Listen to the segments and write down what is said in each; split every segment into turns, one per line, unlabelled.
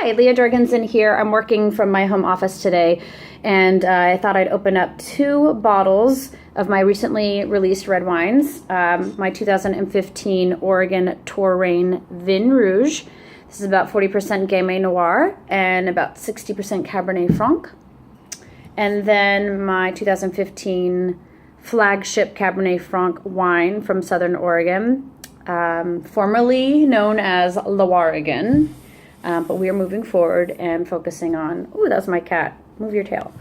Hi, Leah Jorgensen here. I'm working from my home office today, and I thought I'd open up 2 bottles of my recently released red wines. My 2015 Oregon Touraine Vin Rouge. This is about 40% Gamay Noir and about 60% Cabernet Franc. And then my 2015 flagship Cabernet Franc wine from Southern Oregon, formerly known as Lowaregan. But we are moving forward and focusing on, ooh, that was my cat, move your tail.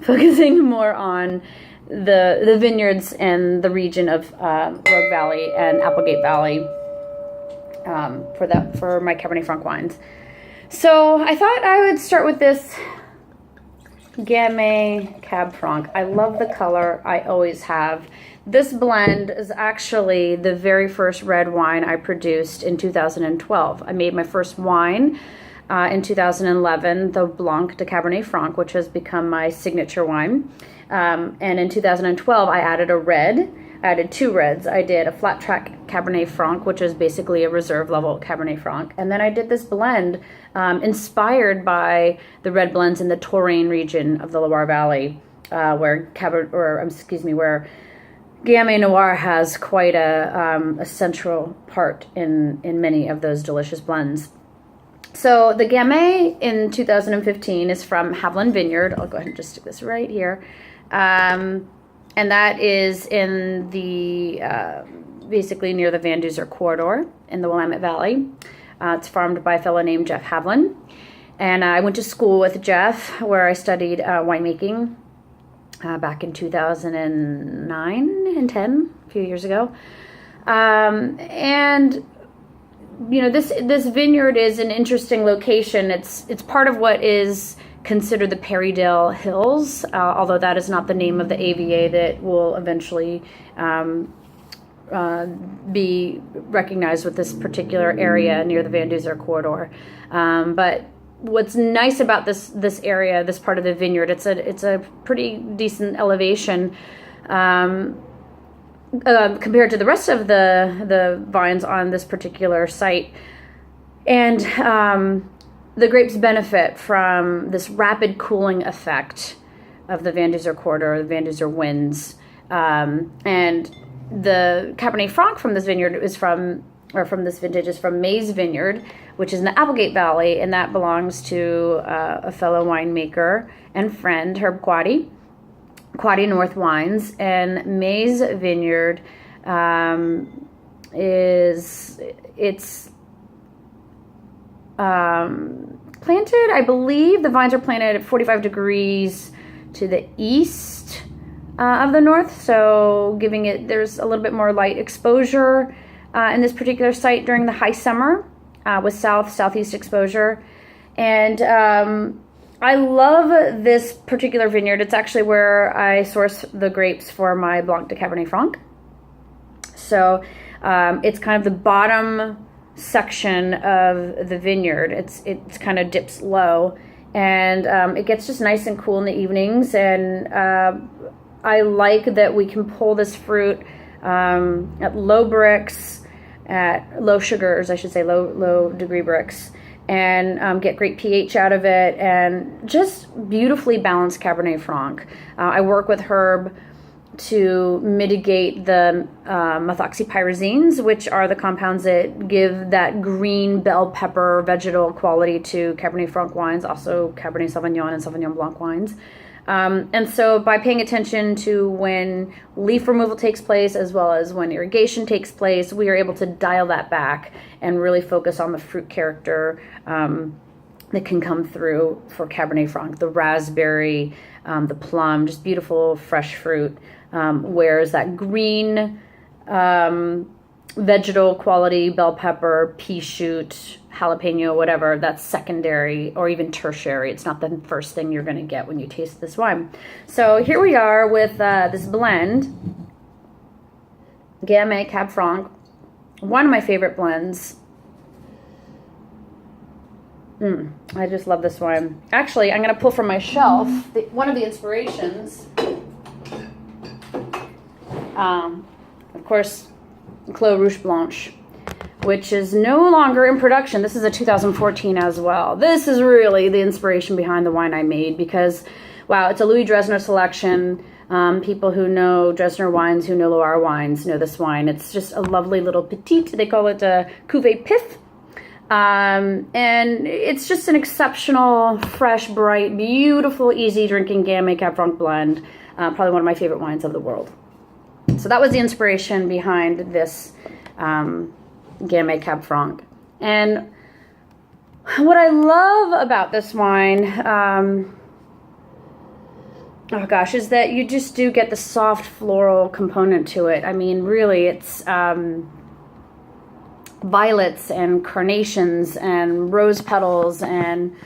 Focusing more on the vineyards and the region of Rogue Valley and Applegate Valley for my Cabernet Franc wines. So I thought I would start with this Gamay Cab Franc. I love the color, I always have. This blend is actually the very first red wine I produced in 2012. I made my first wine in 2011, the Blanc de Cabernet Franc, which has become my signature wine. And in 2012, I added a red. I added 2 reds. I did a flat track Cabernet Franc, which is basically a reserve level Cabernet Franc. And then I did this blend inspired by the red blends in the Touraine region of the Loire Valley, where Gamay Noir has quite a central part in many of those delicious blends. So the Gamay in 2015 is from Haviland Vineyard. I'll go ahead and just stick this right here. And that is in the, basically near the Van Duzer corridor in the Willamette Valley. It's farmed by a fellow named Jeff Haviland. And I went to school with Jeff where I studied winemaking back in 2009 and 10, a few years ago. And you know, this vineyard is an interesting location. It's part of what is considered the Perrydale Hills, although that is not the name of the AVA that will eventually be recognized with this particular area near the Van Duzer corridor. But what's nice about this area, this part of the vineyard, it's a pretty decent elevation compared to the rest of the vines on this particular site, and the grapes benefit from this rapid cooling effect of the Van Duzer corridor, the Van Duzer winds, and the Cabernet Franc from this vineyard from this vintage is from May's Vineyard, which is in the Applegate Valley, and that belongs to a fellow winemaker and friend, Herb Quaddy North Wines. And May's Vineyard planted, I believe the vines are planted at 45 degrees to the east of the north, so there's a little bit more light exposure in this particular site during the high summer with southeast exposure. And I love this particular vineyard. It's actually where I source the grapes for my Blanc de Cabernet Franc. So it's kind of the bottom section of the vineyard. It's kind of dips low, and it gets just nice and cool in the evenings. And I like that we can pull this fruit at low bricks, at low sugars, I should say, low degree bricks, and get great pH out of it, and just beautifully balanced Cabernet Franc. I work with Herb to mitigate the methoxypyrazines, which are the compounds that give that green bell pepper vegetal quality to Cabernet Franc wines, also Cabernet Sauvignon and Sauvignon Blanc wines. And so by paying attention to when leaf removal takes place as well as when irrigation takes place, we are able to dial that back and really focus on the fruit character that can come through for Cabernet Franc, the raspberry, the plum, just beautiful fresh fruit, whereas that green vegetal quality, bell pepper, pea shoot, jalapeno, whatever, that's secondary or even tertiary. It's not the first thing you're going to get when you taste this wine. So here we are with this blend, Gamay Cab Franc, one of my favorite blends. I just love this wine. Actually, I'm going to pull from my shelf one of the inspirations. Of course, Clos Rouge Blanche. which is no longer in production. This is a 2014 as well. This is really the inspiration behind the wine I made because, wow, it's a Louis Dresner selection. People who know Dresner wines, who know Loire wines, know this wine. It's just a lovely little petite. They call it a Cuvée Pif. And it's just an exceptional, fresh, bright, beautiful, easy drinking Gamay Cab Franc blend. Probably one of my favorite wines of the world. So that was the inspiration behind this Gamay Cab Franc. And what I love about this wine, oh gosh, is that you just do get the soft floral component to it. I mean, really, it's violets and carnations and rose petals, and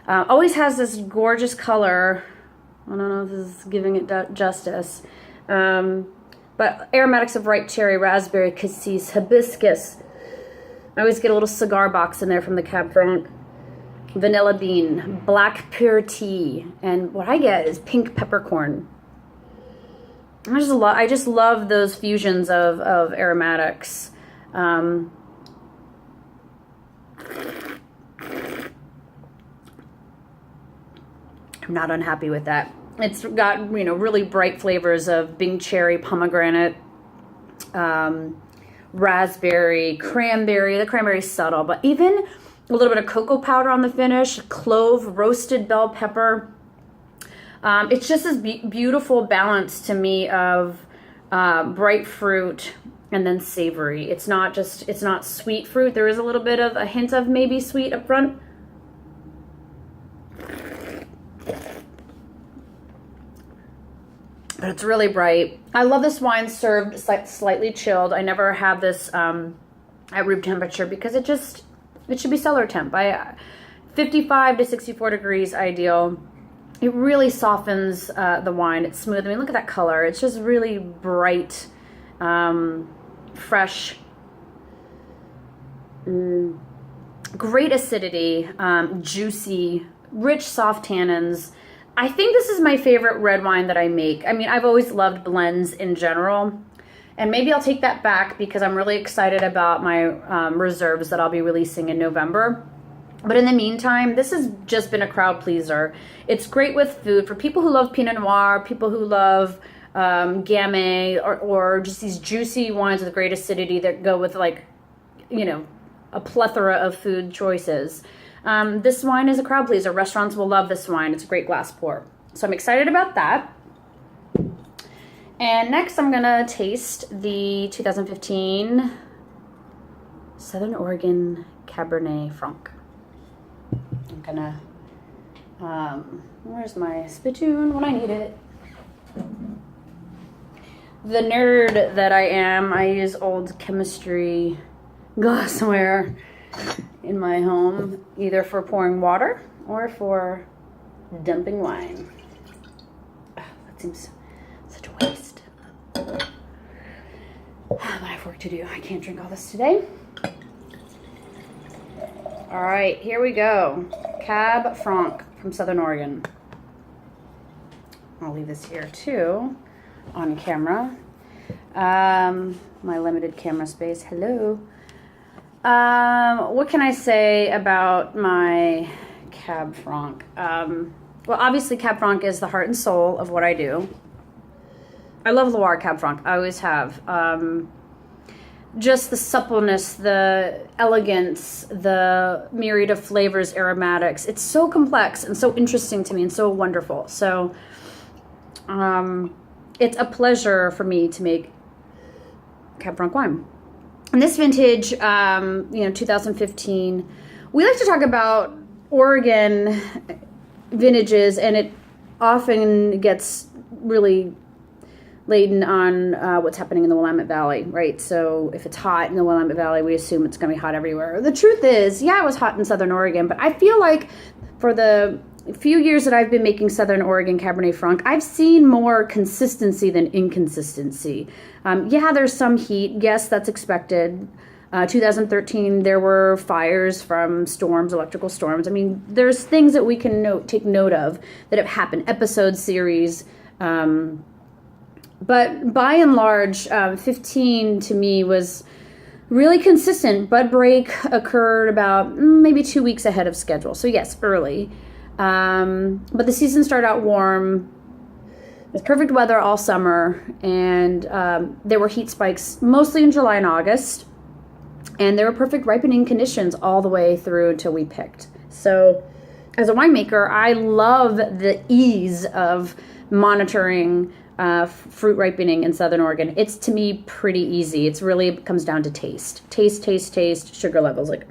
always has this gorgeous color. I don't know if this is giving it justice. But aromatics of ripe cherry, raspberry, cassis, hibiscus. I always get a little cigar box in there from the Cab Franc. Vanilla bean, black pure tea, and what I get is pink peppercorn. I just love those fusions of aromatics. I'm not unhappy with that. It's got, you know, really bright flavors of Bing cherry, pomegranate, raspberry, cranberry. The cranberry's subtle, but even a little bit of cocoa powder on the finish, clove, roasted bell pepper. It's just this beautiful balance to me of bright fruit and then savory. It's not sweet fruit. There is a little bit of a hint of maybe sweet up front. But it's really bright. I love this wine served slightly chilled. I never have this at room temperature because it should be cellar temp. 55 to 64 degrees ideal. It really softens the wine. It's smooth. I mean, look at that color. It's just really bright, fresh, great acidity, juicy, rich, soft tannins. I think this is my favorite red wine that I make. I mean, I've always loved blends in general. And maybe I'll take that back because I'm really excited about my reserves that I'll be releasing in November. But in the meantime, this has just been a crowd pleaser. It's great with food for people who love Pinot Noir, people who love Gamay, or just these juicy wines with great acidity that go with, like, you know, a plethora of food choices. This wine is a crowd pleaser. Restaurants will love this wine. It's a great glass pour. So I'm excited about that. And next I'm gonna taste the 2015 Southern Oregon Cabernet Franc. I'm gonna, where's my spittoon when I need it? The nerd that I am, I use old chemistry glassware in my home, either for pouring water or for dumping wine. Oh, that seems such a waste. But I have work to do. I can't drink all this today. All right, here we go. Cab Franc from Southern Oregon. I'll leave this here too on camera. My limited camera space. Hello. What can I say about my Cab Franc? Well, obviously Cab Franc is the heart and soul of what I do. I love Loire Cab Franc. I always have. Just the suppleness, the elegance, the myriad of flavors, aromatics. It's so complex and so interesting to me and so wonderful. So it's a pleasure for me to make Cab Franc wine. And this vintage, 2015, we like to talk about Oregon vintages, and it often gets really laden on what's happening in the Willamette Valley, right? So if it's hot in the Willamette Valley, we assume it's going to be hot everywhere. The truth is, yeah, it was hot in Southern Oregon, but I feel like for the few years that I've been making Southern Oregon Cabernet Franc, I've seen more consistency than inconsistency. Yeah, there's some heat. Yes, that's expected. 2013, there were fires from storms, electrical storms. I mean, there's things that we can take note of that have happened, episode series. But by and large, 15 to me was really consistent. Bud break occurred about maybe 2 weeks ahead of schedule. So yes, early. But the season started out warm. It was perfect weather all summer, and there were heat spikes mostly in July and August, and there were perfect ripening conditions all the way through until we picked. So as a winemaker, I love the ease of monitoring fruit ripening in Southern Oregon. It's, to me, pretty easy. It's really, it comes down to taste, sugar levels. Like,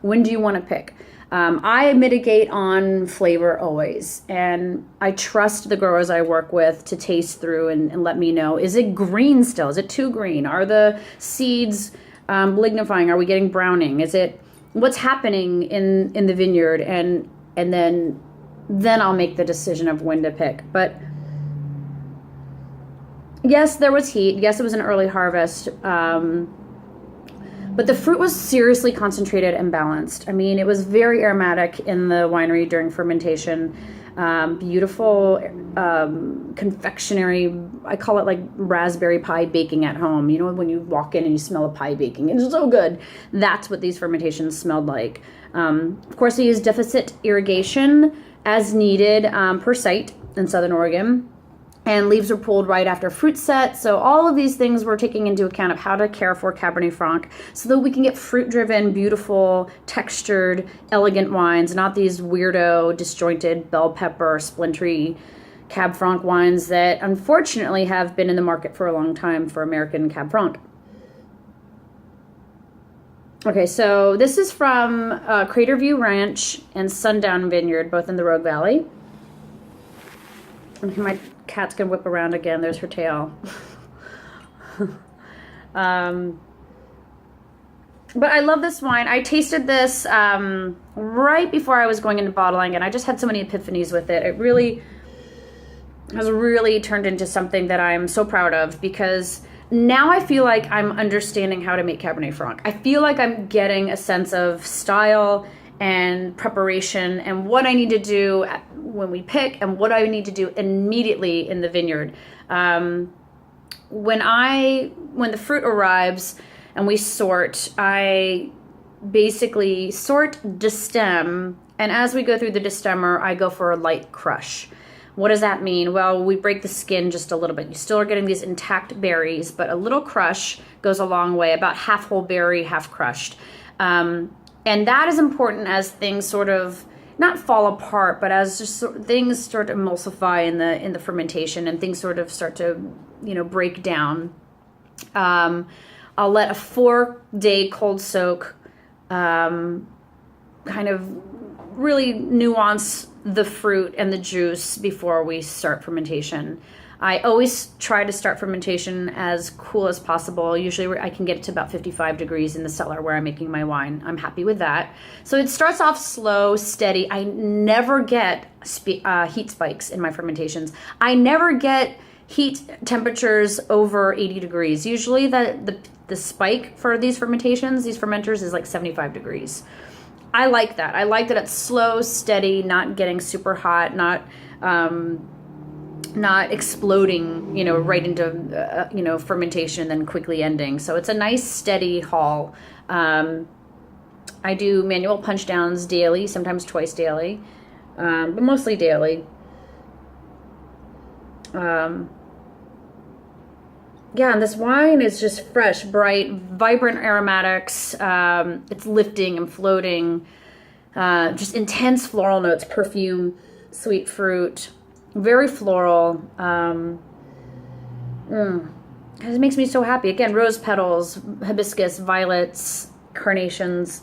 when do you want to pick? I mitigate on flavor always, and I trust the growers I work with to taste through and let me know, is it green still? Is it too green? Are the seeds lignifying? Are we getting browning? Is it, what's happening in the vineyard? And then I'll make the decision of when to pick. But yes, there was heat. Yes, it was an early harvest. But the fruit was seriously concentrated and balanced. I mean, it was very aromatic in the winery during fermentation. Beautiful confectionery. I call it like raspberry pie baking at home. You know, when you walk in and you smell a pie baking, it's so good. That's what these fermentations smelled like. Of course, we use deficit irrigation as needed per site in Southern Oregon. And leaves were pulled right after fruit set. So all of these things we're taking into account of how to care for Cabernet Franc so that we can get fruit-driven, beautiful, textured, elegant wines, not these weirdo, disjointed, bell pepper, splintery Cab Franc wines that unfortunately have been in the market for a long time for American Cab Franc. Okay, so this is from Crater View Ranch and Sundown Vineyard, both in the Rogue Valley. And my cat's gonna whip around again. There's her tail. But I love this wine. I tasted this right before I was going into bottling, and I just had so many epiphanies with it. It really has really turned into something that I'm so proud of, because now I feel like I'm understanding how to make Cabernet Franc. I feel like I'm getting a sense of style and preparation and what I need to do when we pick and what I need to do immediately in the vineyard. When the fruit arrives and we sort, I basically sort, destem, and as we go through the destemmer, I go for a light crush. What does that mean? Well, we break the skin just a little bit. You still are getting these intact berries, but a little crush goes a long way, about half whole berry, half crushed. And that is important as things sort of not fall apart, but as just things start to emulsify in the fermentation and things sort of start to, break down. I'll let a 4-day cold soak kind of really nuance the fruit and the juice before we start fermentation. I always try to start fermentation as cool as possible. Usually I can get it to about 55 degrees in the cellar where I'm making my wine. I'm happy with that. So it starts off slow, steady. I never get heat spikes in my fermentations. I never get heat temperatures over 80 degrees. Usually the spike for these fermentations, these fermenters, is like 75 degrees. I like that. I like that it's slow, steady, not getting super hot, not exploding, right into, fermentation and then quickly ending. So it's a nice steady haul. I do manual punch downs daily, sometimes twice daily, but mostly daily. Yeah, and this wine is just fresh, bright, vibrant aromatics. It's lifting and floating. Just intense floral notes, perfume, sweet fruit. Very floral. It makes me so happy. Again, rose petals, hibiscus, violets, carnations.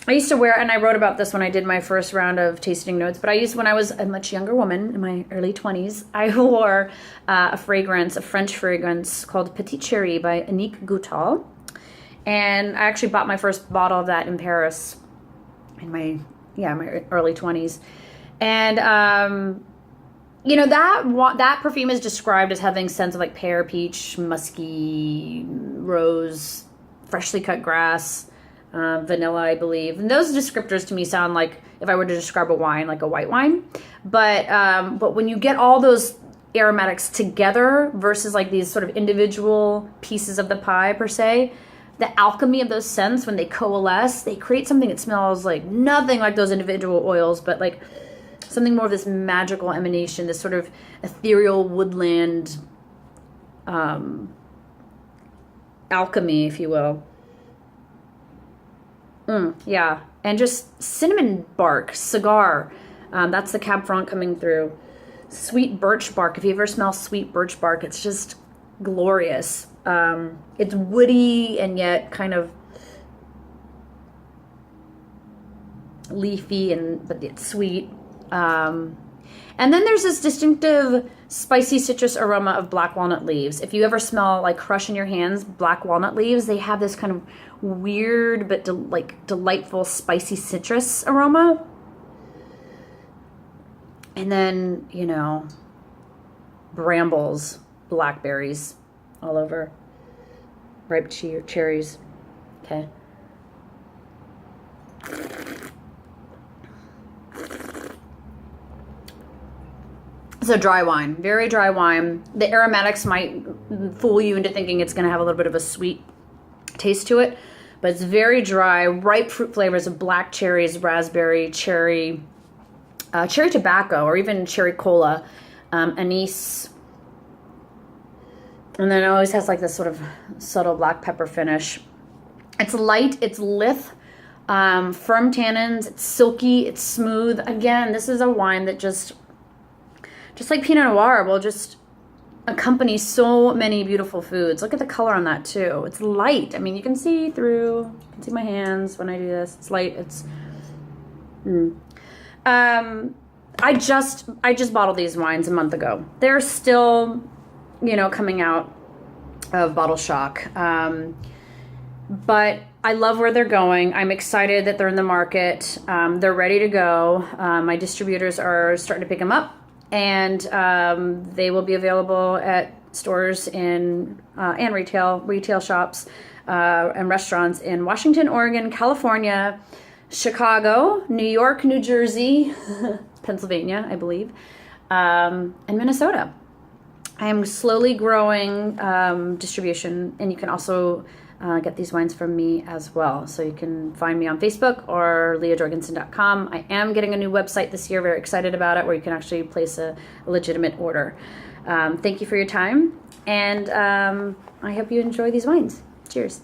I used to wear, and I wrote about this when I did my first round of tasting notes, but when I was a much younger woman, in my early 20s, I wore a French fragrance called Petit Chéri by Annick Goutal. And I actually bought my first bottle of that in Paris in my early 20s. And, that perfume is described as having scents of like pear, peach, musky, rose, freshly cut grass, vanilla, I believe. And those descriptors to me sound like if I were to describe a wine, like a white wine. But when you get all those aromatics together versus like these sort of individual pieces of the pie per se. The alchemy of those scents, when they coalesce, they create something that smells like nothing like those individual oils, but like something more of this magical emanation, this sort of ethereal woodland alchemy, if you will. Yeah, and just cinnamon bark, cigar. That's the Cab Franc coming through. Sweet birch bark. If you ever smell sweet birch bark, it's just glorious. It's woody and yet kind of leafy, but it's sweet. And then there's this distinctive spicy citrus aroma of black walnut leaves. If you ever smell, like, crush in your hands black walnut leaves, they have this kind of weird but delightful spicy citrus aroma. And then, you know, brambles, blackberries all over, ripe cherries. Okay. It's a dry wine, very dry wine. The aromatics might fool you into thinking it's going to have a little bit of a sweet taste to it, but it's very dry, ripe fruit flavors of black cherries, raspberry, cherry, cherry tobacco, or even cherry cola, anise. And then it always has like this sort of subtle black pepper finish. It's light, it's lithe, firm tannins, it's silky, it's smooth. Again, this is a wine that just like Pinot Noir, will just accompany so many beautiful foods. Look at the color on that too. It's light. I mean, you can see through, you can see my hands when I do this. It's light, it's, I just bottled these wines a month ago. They're still, you know, coming out of bottle shock. But I love where they're going. I'm excited that they're in the market. They're ready to go. My distributors are starting to pick them up, and they will be available at stores and retail shops and restaurants in Washington, Oregon, California, Chicago, New York, New Jersey, Pennsylvania, I believe, and Minnesota. I am slowly growing distribution, and you can also get these wines from me as well. So you can find me on Facebook or leahjorgensen.com. I am getting a new website this year, very excited about it, where you can actually place a legitimate order. Thank you for your time, and I hope you enjoy these wines. Cheers.